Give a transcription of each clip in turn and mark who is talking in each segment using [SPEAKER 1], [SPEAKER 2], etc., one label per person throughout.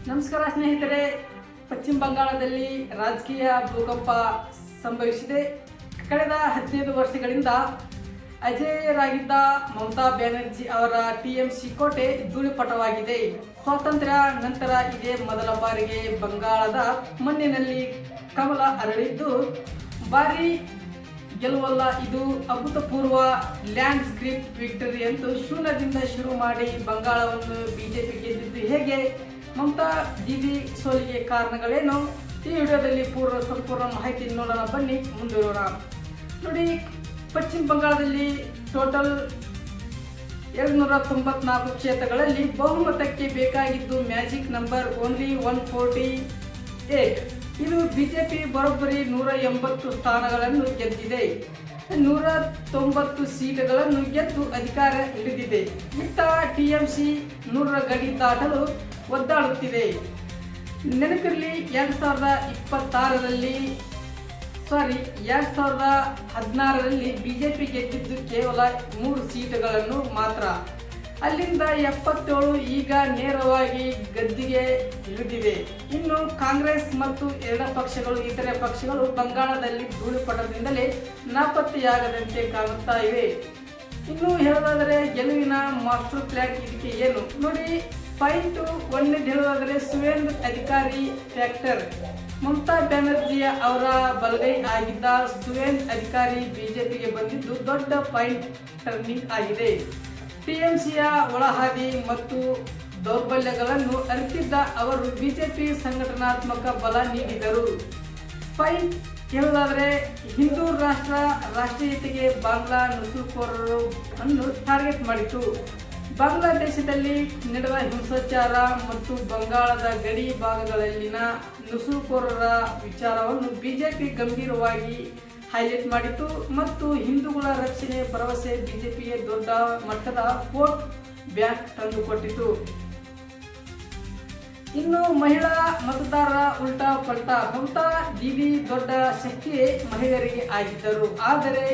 [SPEAKER 1] ನಮಸ್ಕಾರ ಸ್ನೇಹಿತರೆ. ಪಶ್ಚಿಮ ಬಂಗಾಳದಲ್ಲಿ ರಾಜಕೀಯ ಭೂಕಂಪ ಸಂಭವಿಸಿದೆ. ಕಳೆದ 15 ವರ್ಷಗಳಿಂದ ಅಜೇಯರಾಗಿದ್ದ ಮಮತಾ ಬ್ಯಾನರ್ಜಿ ಅವರ ಟಿಎಂಸಿ ಕೋಟೆ ಧೂಳಿಪಟವಾಗಿದೆ. ಸ್ವಾತಂತ್ರ್ಯ ನಂತರ ಇದೇ ಮೊದಲ ಬಾರಿಗೆ ಬಂಗಾಳದ ಮಣ್ಣಿನಲ್ಲಿ ಕಮಲ ಅರಳಿದ್ದು ಭಾರಿ ಗೆಲುವಲ್ಲ, ಇದು ಅಭೂತಪೂರ್ವ ಲ್ಯಾಂಡ್ ಸ್ಕ್ರಿಪ್ಟ್ ವಿಕ್ಟರಿ ಎಂದು ಶೂನ್ಯದಿಂದ ಶುರು ಮಾಡಿ ಬಂಗಾಳವನ್ನು ಬಿಜೆಪಿ ಗೆದ್ದಿದ್ದು ಹೇಗೆ, ಮಮತಾ ದೀದಿ ಸೋಲಿಗೆ ಕಾರಣಗಳೇನು, ಈ ವಿಡಿಯೋದಲ್ಲಿ ಸಂಪೂರ್ಣ ಮಾಹಿತಿ ನೋಡೋಣ. ಬನ್ನಿ ಮುಂದುವರೋಣ. ನೋಡಿ, ಪಶ್ಚಿಮ ಬಂಗಾಳದಲ್ಲಿ ಟೋಟಲ್ 294 ಕ್ಷೇತ್ರಗಳಲ್ಲಿ ಬಹುಮತಕ್ಕೆ ಬೇಕಾಗಿದ್ದು ಮ್ಯಾಜಿಕ್ ನಂಬರ್ ಓನ್ಲಿ 148. ಇದು ಬಿಜೆಪಿ ಬರೋಬ್ಬರಿ 180 ಸ್ಥಾನಗಳನ್ನು ಗೆದ್ದಿದೆ. 190 ಸೀಟುಗಳನ್ನು ಗೆದ್ದು ಅಧಿಕಾರ ಹಿಡಿದಿದೆ. ಇತ್ತ ಟಿಎಂಸಿ 100ರ ಗಡಿ ದಾಟಲು ಒದ್ದಾಡುತ್ತಿದೆ. ನೆನಪಿರಲಿ, 2016ರಲ್ಲಿ ಬಿಜೆಪಿ ಗೆದ್ದಿದ್ದು ಕೇವಲ 3 ಸೀಟುಗಳನ್ನು ಮಾತ್ರ. ಅಲ್ಲಿಂದ 77 ಈಗ ನೇರವಾಗಿ ಗದ್ದಿಗೆ ಇಳಿದಿವೆ. ಇನ್ನು ಕಾಂಗ್ರೆಸ್ ಮತ್ತು ಇತರೆ ಪಕ್ಷಗಳು ಬಂಗಾಳದಲ್ಲಿ ಧೂಳಿಪಟದಿಂದಲೇ ನಾಪತ್ತೆಯಾಗದಂತೆ ಕಾಣುತ್ತಾ ಇವೆ. ಇನ್ನು ಹೇಳೋದಾದರೆ ಗೆಲುವಿನ ಮಾಸ್ಟರ್ ಪ್ಲಾನ್ ಇದಕ್ಕೆ ಏನು ನೋಡಿ. ಪಾಯಿಂಟ್ 1 ಹೇಳೋದಾದರೆ ಸುವೇಂದು ಅಧಿಕಾರಿ ಫ್ಯಾಕ್ಟರ್. ಮಮತಾ ಬ್ಯಾನರ್ಜಿಯ ಅವರ ಬಲಗೈ ಆಗಿದ್ದ ಸುವೇಂದು ಅಧಿಕಾರಿ ಬಿಜೆಪಿಗೆ ಬಂದಿದ್ದು ದೊಡ್ಡ ಪಾಯಿಂಟ್ ಟರ್ನಿಂಗ್ ಆಗಿದೆ. ಟಿಎಂಸಿಯ ಒಳಹಾದಿ ಮತ್ತು ದೌರ್ಬಲ್ಯಗಳನ್ನು ಅರಿತಿದ್ದ ಅವರು ಬಿಜೆಪಿ ಸಂಘಟನಾತ್ಮಕ ಬಲ ನೀಡಿದರು. ಪಾಯಿಂಟ್ ಹೇಳೋದಾದರೆ ಹಿಂದೂ ರಾಷ್ಟ್ರೀಯತೆಗೆ ಬಾಂಗ್ಲಾ ನುಸುಳುಕೋರರು ಅನ್ನು ಟಾರ್ಗೆಟ್ ಮಾಡಿತು. ಬಾಂಗ್ಲಾದೇಶದಲ್ಲಿ ನಡೆದ ಹಿಂಸಾಚಾರ ಮತ್ತು ಬಂಗಾಳದ ಗಡಿ ಭಾಗಗಳಲ್ಲಿನ ನುಸುಳುಕೋರರ ವಿಚಾರವನ್ನು ಬಿಜೆಪಿ ಗಂಭೀರವಾಗಿ ಹೈಲೈಟ್ ಮಾಡಿತು ಮತ್ತು ಹಿಂದೂಗಳ ರಕ್ಷಣೆ ಭರವಸೆ ಬಿಜೆಪಿಗೆ ದೊಡ್ಡ ಮಟ್ಟದ ವೋಟ್ ಬ್ಯಾಂಕ್ ತಂದುಕೊಟ್ಟಿತು. ಇನ್ನು ಮಹಿಳಾ ಮತದಾರರ ಉಲ್ಟಾ ಪಲ್ಟಾ. ಮಮತಾ ದೀದಿ ದೊಡ್ಡ ಶಕ್ತಿ ಮಹಿಳೆಯರಿಗೆ ಆಗಿದ್ದರು. ಆದರೆ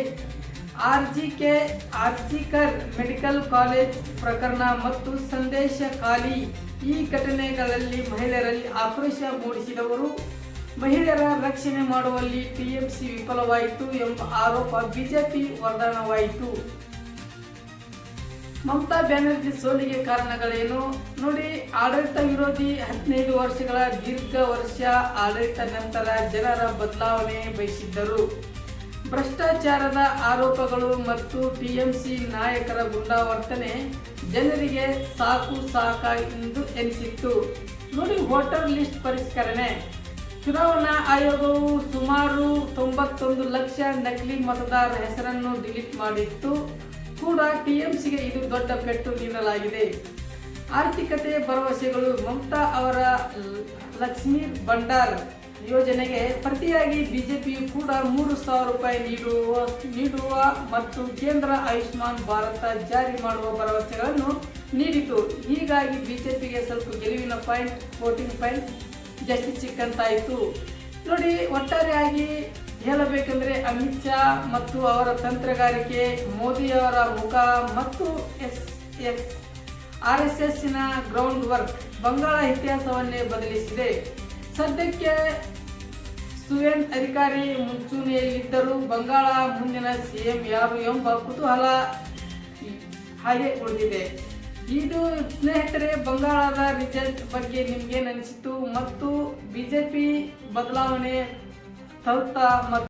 [SPEAKER 1] ಆರ್ಜಿಕರ್ ಮೆಡಿಕಲ್ ಕಾಲೇಜ್ ಪ್ರಕರಣ ಮತ್ತು ಸಂದೇಶ ಖಾಲಿ ಈ ಘಟನೆಗಳಲ್ಲಿ ಮಹಿಳೆಯರಲ್ಲಿ ಆಕ್ರೋಶ ಮೂಡಿಸಿದವರು. ಮಹಿಳೆಯರ ರಕ್ಷಣೆ ಮಾಡುವಲ್ಲಿ ಟಿಎಂಸಿ ವಿಫಲವಾಯಿತು ಎಂಬ ಆರೋಪ ಬಿಜೆಪಿ ವರದಾನವಾಯಿತು. ಮಮತಾ ಬ್ಯಾನರ್ಜಿ ಸೋಲಿಗೆ ಕಾರಣಗಳೇನು ನೋಡಿ. ಆಡಳಿತ ವಿರೋಧಿ 15 ವರ್ಷಗಳ ದೀರ್ಘ ಆಡಳಿತ ನಂತರ ಜನರ ಬದಲಾವಣೆ ಬಯಸಿದ್ದರು. ಭ್ರಷ್ಟಾಚಾರದ ಆರೋಪಗಳು ಮತ್ತು ಟಿಎಂಸಿ ನಾಯಕರ ಗುಂಡಾವರ್ತನೆ ಜನರಿಗೆ ಸಾಕಾಗಿ ಎನಿಸಿತ್ತು ನೋಡಿ. ವೋಟರ್ ಲಿಸ್ಟ್ ಪರಿಷ್ಕರಣೆ. ಚುನಾವಣಾ ಆಯೋಗವು ಸುಮಾರು 91 ಲಕ್ಷ ನಕಲಿ ಮತದಾರರ ಹೆಸರನ್ನು ಡಿಲೀಟ್ ಮಾಡಿತ್ತು ಕೂಡ. ಟಿಎಂಸಿಗೆ ಇದು ದೊಡ್ಡ ಪೆಟ್ಟು ನೀಡಲಾಗಿದೆ. ಆರ್ಥಿಕತೆ ಭರವಸೆಗಳು. ಮಮತಾ ಅವರ ಲಕ್ಷ್ಮೀ ಭಂಡಾರ್ ಯೋಜನೆಗೆ ಪ್ರತಿಯಾಗಿ ಬಿಜೆಪಿಯು ಕೂಡ 3,000 ರೂಪಾಯಿ ನೀಡುವ ಮತ್ತು ಕೇಂದ್ರ ಆಯುಷ್ಮಾನ್ ಭಾರತ ಜಾರಿ ಮಾಡುವ ಭರವಸೆಗಳನ್ನು ನೀಡಿತು. ಹೀಗಾಗಿ ಬಿಜೆಪಿಗೆ ಸ್ವಲ್ಪ ಗೆಲುವಿನ ವೋಟಿಂಗ್ ಪಾಯಿಂಟ್ ಜಾಸ್ತಿ ಸಿಕ್ಕಂತಾಯಿತು ನೋಡಿ. ಒಟ್ಟಾರೆಯಾಗಿ ಹೇಳಬೇಕೆಂದರೆ ಅಮಿತ್ ಶಾ ಮತ್ತು ಅವರ ತಂತ್ರಗಾರಿಕೆ, ಮೋದಿಯವರ ಮುಖ ಮತ್ತು RSSನ ಗ್ರೌಂಡ್ ವರ್ಕ್ ಬಂಗಾಳ ಇತಿಹಾಸವನ್ನೇ ಬದಲಿಸಿದೆ. ಸದ್ಯಕ್ಕೆ ಸುವೇಂದು ಅಧಿಕಾರಿ ಮುಂಚೂಣಿಯಲ್ಲಿದ್ದರೂ ಬಂಗಾಳ ಮುಂದಿನ ಸಿಎಂ ಯಾರು ಎಂಬ ಕುತೂಹಲ ಹಾಗೆ ಉಳಿದಿದೆ. ಇದು ಸ್ನೇಹಿತರೆ ಬಂಗಾಳದ ರಿಸಲ್ಟ್ ಬಗ್ಗೆ ನಿಮ್ಗೇನು ಅನಿಸಿತು ಮತ್ತು ಬಿಜೆಪಿ ಬದಲಾವಣೆ ತರುತ್ತಾ